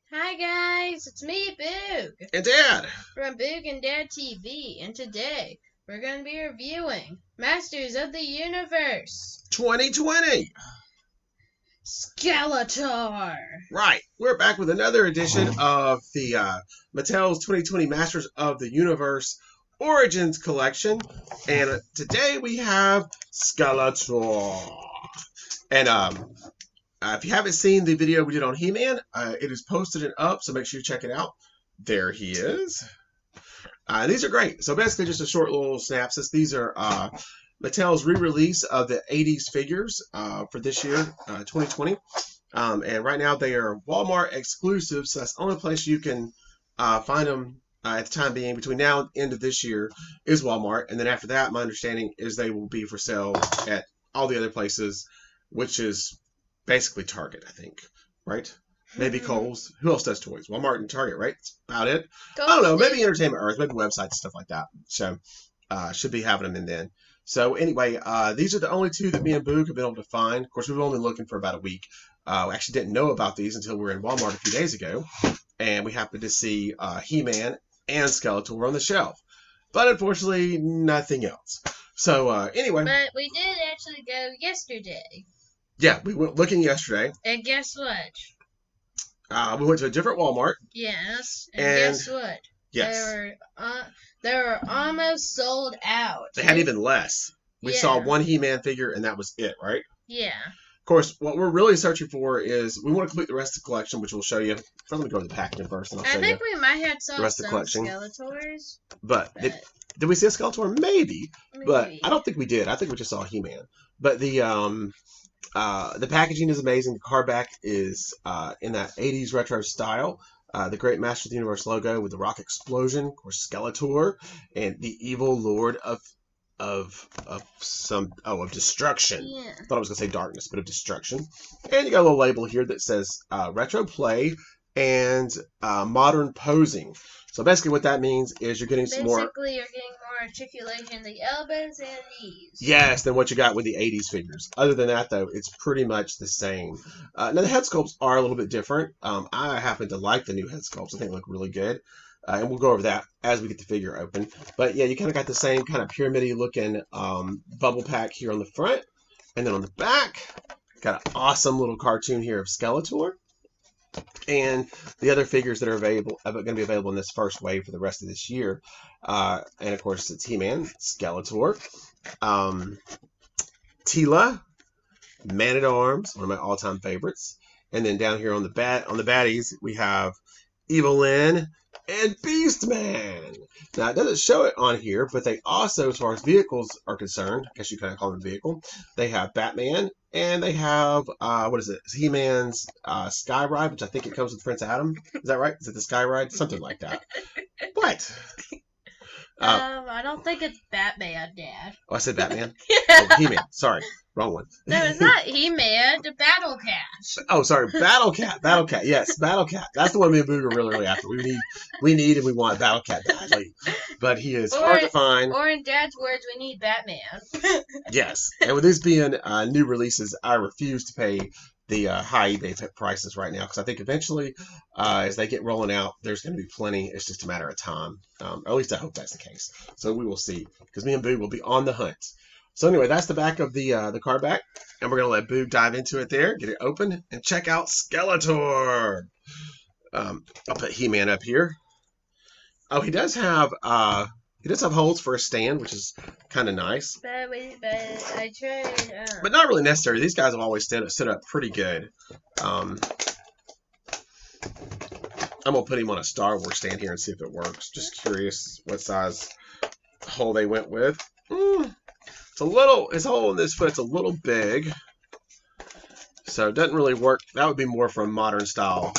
Hi guys, it's me, Boog, And Dad! from Boog and Dad TV, and today we're going to be reviewing Masters of the Universe, 2020! Skeletor! Right, we're back with another edition of the Mattel's 2020 Masters of the Universe Origins Collection. And today we have Skeletor. And if you haven't seen the video we did on He-Man, it is posted and up, so make sure you check it out. There he is. These are great. So basically just a short little synopsis. These are Mattel's re-release of the 80s figures for this year, 2020. And right now they are Walmart exclusive, so that's the only place you can find them at the time being. Between now and the end of this year is Walmart. And then after that, my understanding is they will be for sale at all the other places, which is basically Target, I think, right? Maybe Kohl's. Who else does toys? Walmart and Target, right? That's about it. I don't know. Maybe Entertainment Earth, maybe websites, stuff like that. So should be having them in then. So anyway, these are the only two that me and Boog have been able to find. Of course, we were only looking for about a week. We actually didn't know about these until we were in Walmart a few days ago. And we happened to see He-Man and Skeletor on the shelf. But unfortunately, nothing else. So anyway. But we did actually go yesterday. Yeah, we went looking yesterday. And guess what? We went to a different Walmart. Yes. And guess what? Yes. They were almost sold out. They had even less. We saw one He-Man figure, and that was it, right? Yeah. Of course, what we're really searching for is we want to complete the rest of the collection, which we'll show you. Let me go to the packaging first, and I'll show you. I think we might have the rest of the collection. Skeletors. But did we see a Skeletor? Maybe. But I don't think we did. I think we just saw He-Man. But the packaging is amazing. The card back is in that 80s retro style. The Great Master of the Universe logo with the rock explosion, of course, Skeletor, and the evil lord of destruction. Yeah. I thought I was gonna say darkness, but of destruction. And you got a little label here that says retro play and modern posing. So basically what that means is you're getting some more... Basically, you're getting more articulation in the elbows and knees. Yes, than what you got with the 80s figures. Other than that, though, it's pretty much the same. Now, the head sculpts are a little bit different. I happen to like the new head sculpts. I think they look really good. And we'll go over that as we get the figure open. But yeah, you kind of got the same kind of pyramid-y looking bubble pack here on the front. And then on the back, got an awesome little cartoon here of Skeletor. And the other figures that are going to be available in this first wave for the rest of this year. And of course, it's He-Man, Skeletor, Teela, Man-at-Arms, one of my all-time favorites. And then down here on the baddies, we have Evelyn and Beastman. Now, it doesn't show it on here, but they also, as far as vehicles are concerned, I guess you kind of call them a vehicle, they have Batman, and they have, what is it? He-Man's Sky Ride, which I think it comes with Prince Adam. Is that right? Is it the Sky Ride? Something like that. What? I don't think it's Batman, Dad. Oh, I said Batman? Yeah. Oh, He-Man. Sorry. Wrong one. No, it's not He-Man. The Battle Cat. Oh, sorry. Battle Cat. Battle Cat. Yes, Battle Cat. That's the one me and Boog are really after. We need and we want Battle Cat badly. But he is hard to find. Or in Dad's words, we need Batman. Yes. And with these being new releases, I refuse to pay the high eBay prices right now, because I think eventually, as they get rolling out, there's going to be plenty. It's just a matter of time. Or at least I hope that's the case. So we will see, because me and Boog will be on the hunt. So anyway, that's the back of the card back, and we're going to let Boog dive into it there, get it open, and check out Skeletor. I'll put He-Man up here. Oh, he does have holes for a stand, which is kind of nice. But I tried. But not really necessary. These guys have always stood up pretty good. I'm gonna put him on a Star Wars stand here and see if it works. Just curious what size hole they went with. His hole in this foot's a little big, so it doesn't really work. That would be more for a modern style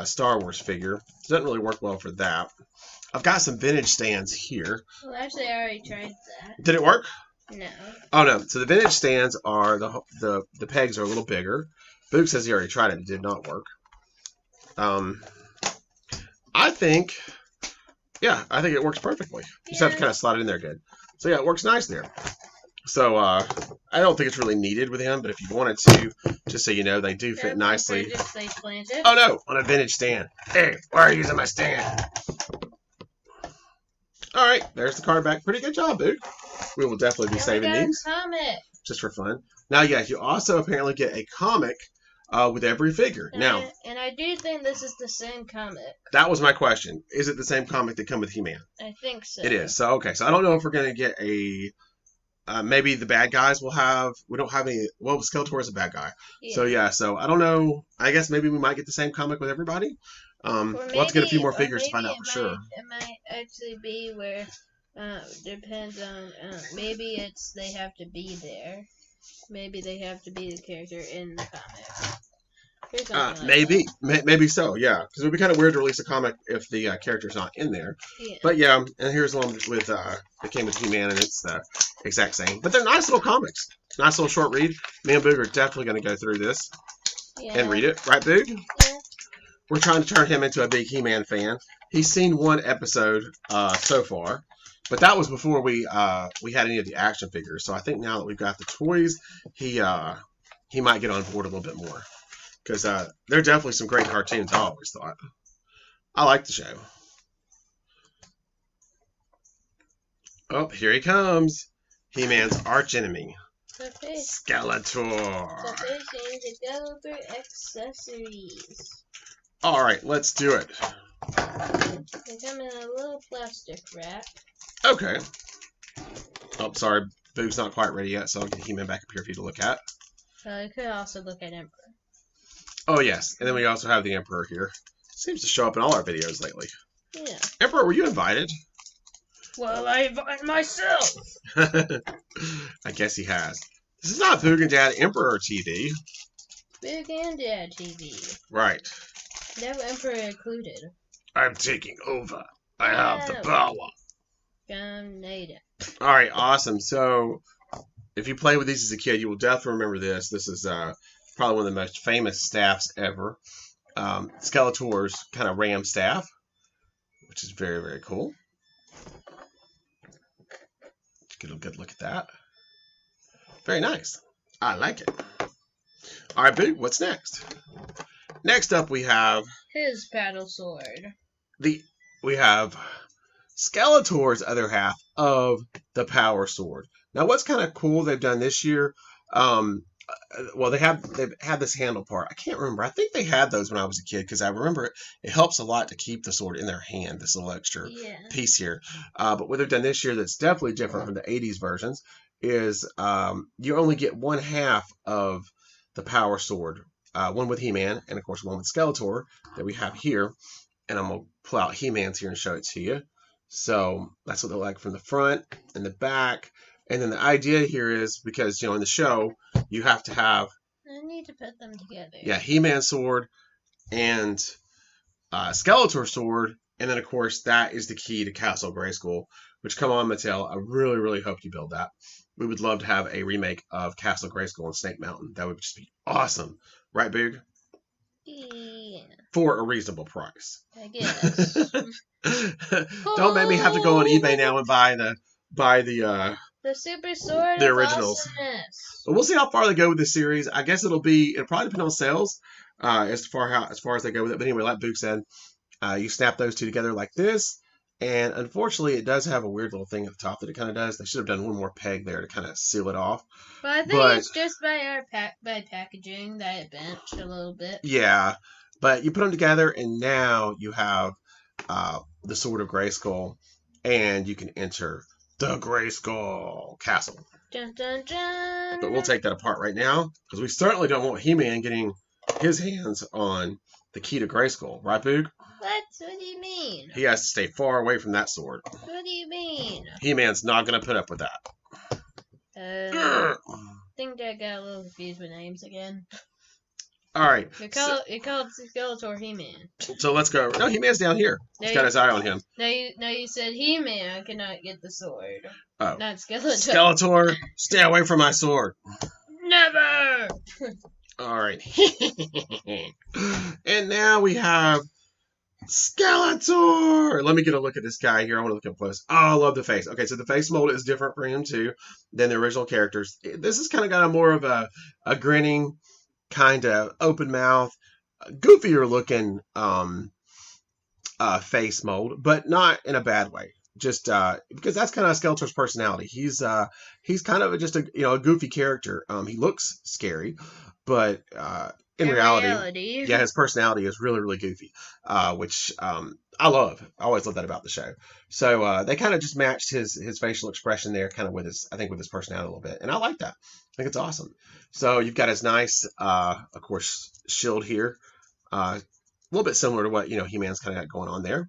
Star Wars figure. It doesn't really work well for that. I've got some vintage stands here. Well, actually, I already tried that. Did it work? No. Oh no. So the vintage stands are the pegs are a little bigger. Boog says he already tried it. It did not work. I think it works perfectly. You just have to kind of slide it in there good. So yeah, it works nice there. So I don't think it's really needed with him, but if you wanted to, just so you know, they do fit nicely. Just place planted. Oh no, on a vintage stand. Hey, why are you using my stand? All right, there's the card back. Pretty good job, dude. We will definitely be saving these. Comic. Just for fun. Now, yeah, you also apparently get a comic with every figure. And I do think this is the same comic. That was my question. Is it the same comic that come with He-Man? I think so. It is. So, okay. So I don't know if we're going to get a... maybe the bad guys will have... We don't have any... Well, Skeletor is a bad guy. Yeah. So, yeah. So, I don't know. I guess maybe we might get the same comic with everybody. We'll have to get a few more figures to find out for sure. It might actually be where... depends on... maybe it's they have to be there. Maybe they have to be the character in the comic. Maybe. Maybe so, yeah. Because it would be kind of weird to release a comic if the character's not in there. Yeah. But yeah, and here's one with, it came with He-Man, and it's the exact same. But they're nice little comics. Nice little short read. Me and Boog are definitely going to go through this and read it. Right, Boog? Yeah. We're trying to turn him into a big He-Man fan. He's seen one episode so far. But that was before we had any of the action figures. So I think now that we've got the toys, he might get on board a little bit more. Because they're definitely some great cartoons, I always thought. I like the show. Oh, here he comes. He-Man's archenemy. Skeletor. Skeletor accessories. Alright, let's do it. They come in a little plastic wrap. Okay. Oh, sorry. Boog's not quite ready yet, so I'll get He-Man back up here for you to look at. You could also look at Emperor. Oh, yes. And then we also have the Emperor here. Seems to show up in all our videos lately. Yeah. Emperor, were you invited? Well, I invited myself. I guess he has. This is not Boog and Dad Emperor TV. Boog and Dad TV. Right. Never Emperor included. I'm taking over. I have the power. All right, awesome. So, if you played with these as a kid, you will definitely remember this. This is probably one of the most famous staffs ever. Skeletor's kind of ram staff, which is very, very cool. Get a good look at that. Very nice. I like it. All right, Boog, what's next? Next up, we have his paddle sword. We have Skeletor's other half of the power sword. Now, what's kind of cool they've done this year? Well, they've had this handle part. I can't remember. I think they had those when I was a kid because I remember it helps a lot to keep the sword in their hand. This little extra piece here. But what they've done this year that's definitely different from the '80s versions is you only get one half of the power sword. One with He-Man and of course one with Skeletor that we have here. And I'm going to pull out He-Man's here and show it to you. So that's what they're like from the front and the back. And then the idea here is because, in the show, you have to have... I need to put them together. Yeah, He-Man sword and Skeletor sword. And then, of course, that is the key to Castle Grayskull. Which, come on, Mattel, I really, really hope you build that. We would love to have a remake of Castle Grayskull and Snake Mountain. That would just be awesome. Right, Boog? Yeah. For a reasonable price. I guess. Don't make me have to go on eBay now and buy the super sword. The originals. But we'll see how far they go with this series. I guess it'll probably depend on sales as far as they go with it. But anyway, like Boog said, you snap those two together like this. And unfortunately, it does have a weird little thing at the top that it kind of does. They should have done one more peg there to kind of seal it off. But I think it's just by packaging that it bent a little bit. Yeah, but you put them together, and now you have the Sword of Grayskull, and you can enter the Grayskull Castle. Dun, dun, dun. But we'll take that apart right now, because we certainly don't want He-Man getting his hands on the key to Grayskull. Right, Boog? What? What do you mean? He has to stay far away from that sword. What do you mean? He-Man's not going to put up with that. I think I got a little confused with names again. All right. You called Skeletor He-Man. So let's go. No, He-Man's down here. He's got his eye on him. Now you said He-Man cannot get the sword. Oh. Not Skeletor. Skeletor, stay away from my sword. Never! All right. And now we have Skeletor! Let me get a look at this guy here. I want to look up close. Oh, I love the face. Okay, so the face mold is different for him too than the original characters. This has kind of got a more of a grinning, kind of open mouth, goofier looking face mold, but not in a bad way. Just because that's kind of Skeletor's personality. He's kind of just a goofy character. He looks scary, but in reality, yeah, his personality is really really goofy, which I love. I always love that about the show. So they kind of just matched his facial expression there, kind of with his personality a little bit, and I like that. I think it's awesome. So you've got his nice, of course, shield here. A little bit similar to what He-Man's kind of got going on there,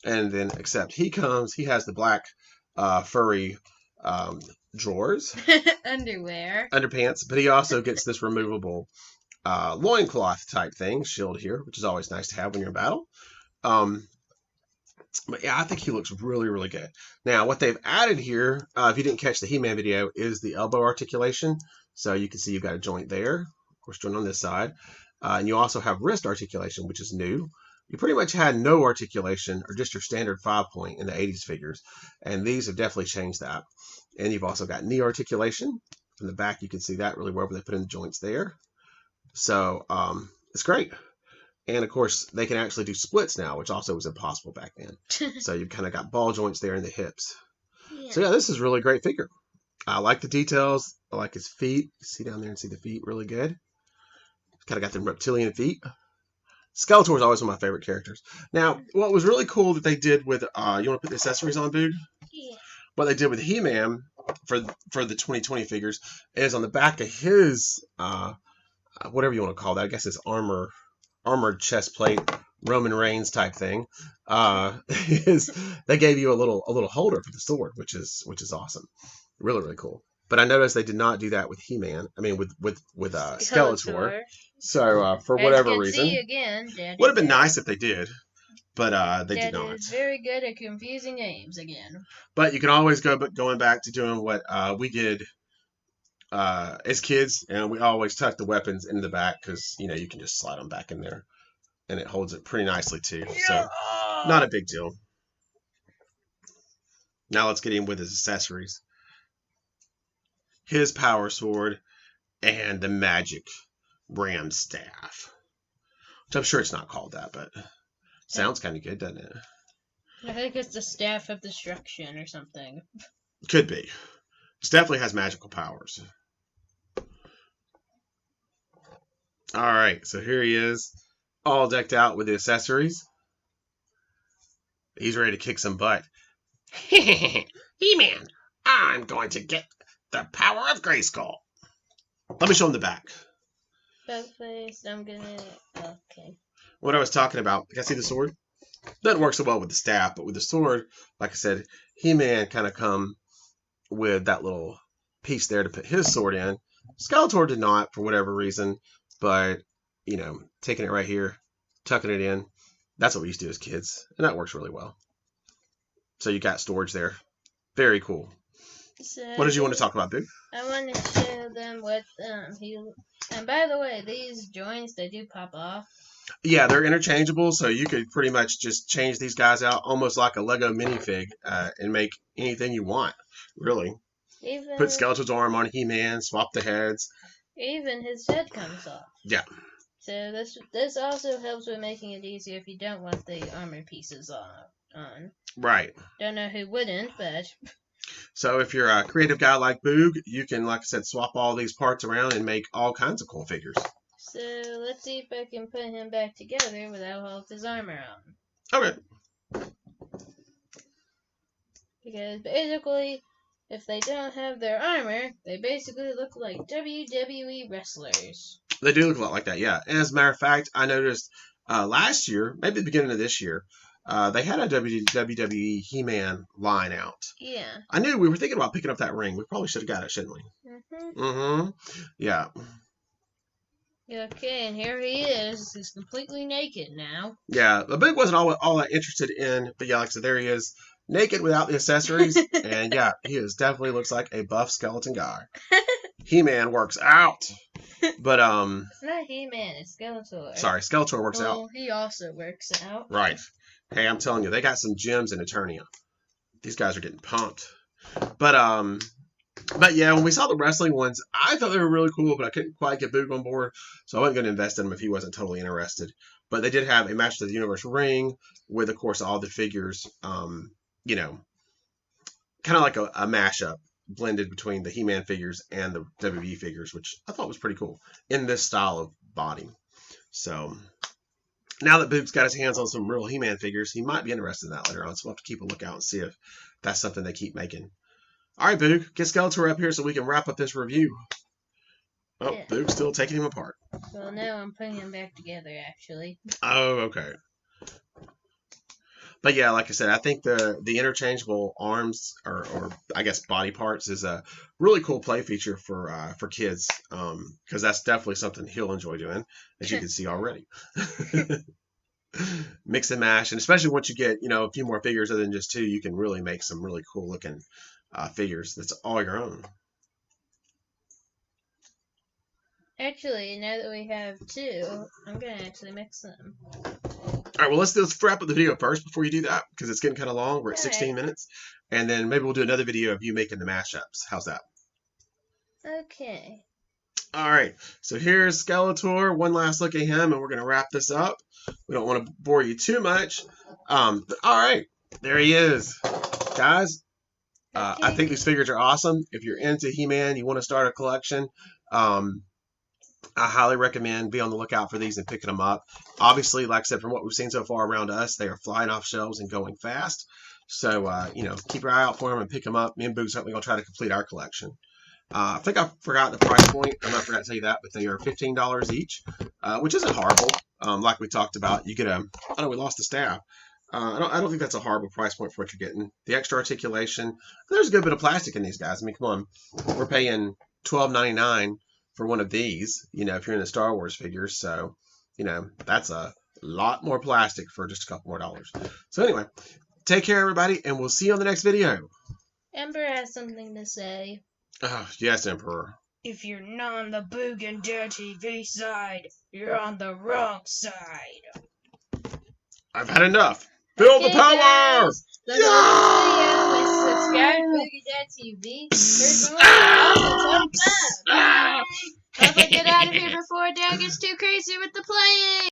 and then except he has the black furry drawers, underpants, but he also gets this removable loincloth type thing, shield here, which is always nice to have when you're in battle. But yeah, I think he looks really really good. Now what they've added here, if you didn't catch the He-Man video, is the elbow articulation. So you can see you've got a joint there, of course, joint on this side. And you also have wrist articulation, which is new. You pretty much had no articulation or just your standard 5-point in the 80s figures. And these have definitely changed that. And you've also got knee articulation. From the back, you can see that really well where they put in the joints there. So it's great. And of course, they can actually do splits now, which also was impossible back then. So you've kind of got ball joints there in the hips. Yeah. So yeah, this is a really great figure. I like the details. I like his feet. You see down there and see the feet really good. Kind of got them reptilian feet. Skeletor is always one of my favorite characters. Now, what was really cool that they did with, you want to put the accessories on, dude? Yeah. What they did with He-Man for the 2020 figures is on the back of his, whatever you want to call that, I guess it's armored chest plate, Roman Reigns type thing. They gave you a little holder for the sword, which is awesome. Really, really cool. But I noticed they did not do that with He-Man. I mean, with Skeletor. So for whatever reason, would have been nice if they did, but they did not. Is very good at confusing names again. But you can always going back to doing what we did as kids, and we always tuck the weapons in the back because you can just slide them back in there, and it holds it pretty nicely too. So not a big deal. Now let's get in with his accessories. His power sword, and the magic ram staff. Which I'm sure it's not called that, but sounds kind of good, doesn't it? I think it's the Staff of Destruction or something. Could be. It definitely has magical powers. Alright, so here he is, all decked out with the accessories. He's ready to kick some butt. He-Man, I'm going to get the power of Grayskull. Let me show him the back. Face, I'm gonna. Okay. What I was talking about. Can I see the sword? Doesn't work so well with the staff, but with the sword, like I said, He-Man kind of come with that little piece there to put his sword in. Skeletor did not, for whatever reason, but taking it right here, tucking it in. That's what we used to do as kids, and that works really well. So you got storage there. Very cool. So, what did you want to talk about, dude? I want to show them what he. And by the way, these joints, they do pop off. Yeah, they're interchangeable, so you could pretty much just change these guys out almost like a Lego minifig and make anything you want, really. Put Skeletor's arm on He-Man, swap the heads. Even his head comes off. Yeah. So this also helps with making it easier if you don't want the armor pieces on. Right. Don't know who wouldn't, but... So if you're a creative guy like Boog, you can, like I said, swap all these parts around and make all kinds of cool figures. So let's see if I can put him back together without all of his armor on. Okay. Because basically, if they don't have their armor, they basically look like WWE wrestlers. They do look a lot like that, yeah. And as a matter of fact, I noticed last year, maybe the beginning of this year, they had a WWE He-Man line out. Yeah. I knew we were thinking about picking up that ring. We probably should have got it, shouldn't we? Mm-hmm. Mm-hmm. Yeah. Okay, and here he is. He's completely naked now. Yeah, the Big wasn't all that interested in, but yeah, like I said, there he is, naked without the accessories, and yeah, he definitely looks like a buff skeleton guy. He-Man works out, but It's not He-Man, it's Skeletor. Sorry, Skeletor works out. He also works out. Right. Hey, I'm telling you, they got some gems in Eternia. These guys are getting pumped. But yeah, when we saw the wrestling ones, I thought they were really cool, but I couldn't quite get Boog on board, so I wasn't going to invest in him if he wasn't totally interested. But they did have a Match of the Universe ring with, of course, all the figures, you know, kind of like a mashup blended between the He-Man figures and the WWE figures, which I thought was pretty cool in this style of body. So now that Boog's got his hands on some real He-Man figures, he might be interested in that later on. So we'll have to keep a lookout and see if that's something they keep making. All right, Boog, get Skeletor up here so we can wrap up this review. Oh, yeah. Boog's still taking him apart. Well, no, I'm putting him back together, actually. Oh, okay. But yeah, like I said, I think the interchangeable arms or I guess body parts is a really cool play feature for kids because that's definitely something he'll enjoy doing, as you can see already. Mix and mash, and especially once you get a few more figures other than just two, you can really make some really cool looking figures that's all your own. Actually, now that we have two, I'm gonna actually mix them. All right, well, let's wrap up the video first before you do that, because it's getting kind of long. We're at 16 minutes. And then maybe we'll do another video of you making the mashups. How's that? Okay. All right, so here's Skeletor. One last look at him, and we're going to wrap this up. We don't want to bore you too much. But all right, there he is. Guys, I think these figures are awesome. If you're into He-Man, you want to start a collection, I highly recommend be on the lookout for these and picking them up. Obviously, like I said, from what we've seen so far around us, they are flying off shelves and going fast. So, keep your eye out for them and pick them up. Me and Boog's certainly going to try to complete our collection. I think I forgot the price point. I might forgot to tell you that, but they are $15 each, which isn't horrible. Like we talked about, you get we lost the staff. I don't think that's a horrible price point for what you're getting. The extra articulation, there's a good bit of plastic in these guys. I mean, come on, we're paying $12.99 for one of these, if you're in the Star Wars figures. So, that's a lot more plastic for just a couple more dollars. So anyway, take care, everybody, and we'll see you on the next video. Emperor has something to say. Oh, yes, Emperor. If you're not on the Boog and Dare TV side, you're on the wrong side. I've had enough. Feel the power! Guys, subscribe to Boog and Dare TV. Here's the link. Also, don't forget out of here before Dad gets too crazy with the playing.